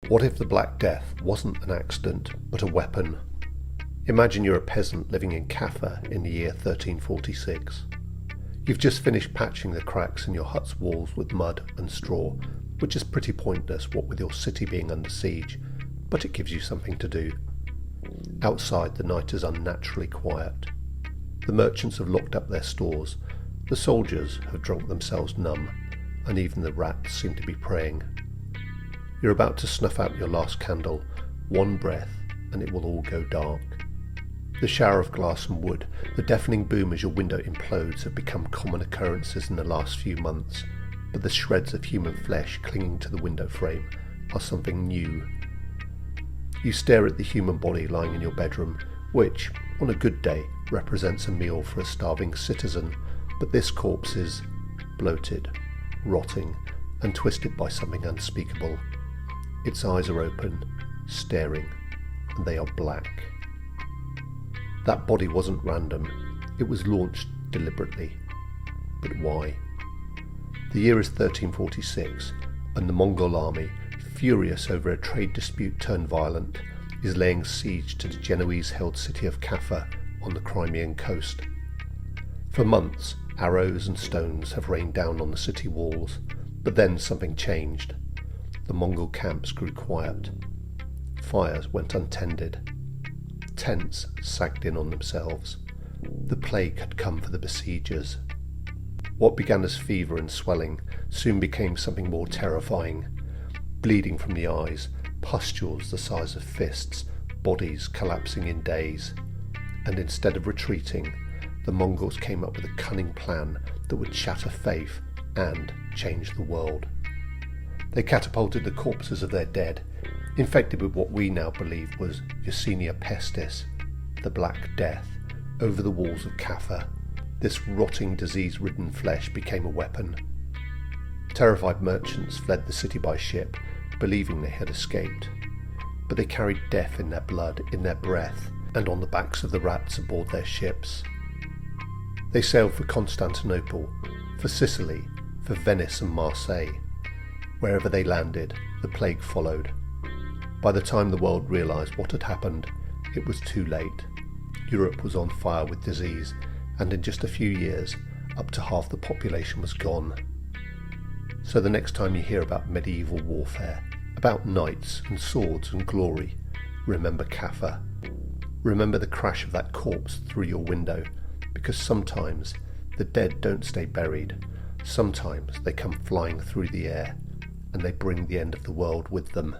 What if the Black Death wasn't an accident, but a weapon? Imagine you're a peasant living in Caffa in the year 1346. You've just finished patching the cracks in your hut's walls with mud and straw, which is pretty pointless, what with your city being under siege, but it gives you something to do. Outside, the night is unnaturally quiet. The merchants have locked up their stores, the soldiers have drunk themselves numb, and even the rats seem to be praying. You're about to snuff out your last candle, one breath, and it will all go dark. The shower of glass and wood, the deafening boom as your window implodes have become common occurrences in the last few months, but the shreds of human flesh clinging to the window frame are something new. You stare at the human body lying in your bedroom, which, on a good day, represents a meal for a starving citizen, but this corpse is bloated, rotting, and twisted by something unspeakable. Its eyes are open, staring, and they are black. That body wasn't random, it was launched deliberately. But why? The year is 1346, and the Mongol army, furious over a trade dispute turned violent, is laying siege to the Genoese-held city of Caffa on the Crimean Coast. For months, arrows and stones have rained down on the city walls, but then something changed. The Mongol camps grew quiet. Fires went untended. Tents sagged in on themselves. The plague had come for the besiegers. What began as fever and swelling soon became something more terrifying. Bleeding from the eyes, pustules the size of fists, bodies collapsing in days. And instead of retreating, the Mongols came up with a cunning plan that would shatter faith and change the world. They catapulted the corpses of their dead, infected with what we now believe was Yersinia pestis, the Black Death, over the walls of Caffa. This rotting, disease-ridden flesh became a weapon. Terrified merchants fled the city by ship, believing they had escaped. But they carried death in their blood, in their breath, and on the backs of the rats aboard their ships. They sailed for Constantinople, for Sicily, for Venice and Marseille. Wherever they landed, the plague followed. By the time the world realised what had happened, it was too late. Europe was on fire with disease, and in just a few years, up to half the population was gone. So the next time you hear about medieval warfare, about knights and swords and glory, remember Caffa. Remember the crash of that corpse through your window, because sometimes the dead don't stay buried. Sometimes they come flying through the air, and they bring the end of the world with them.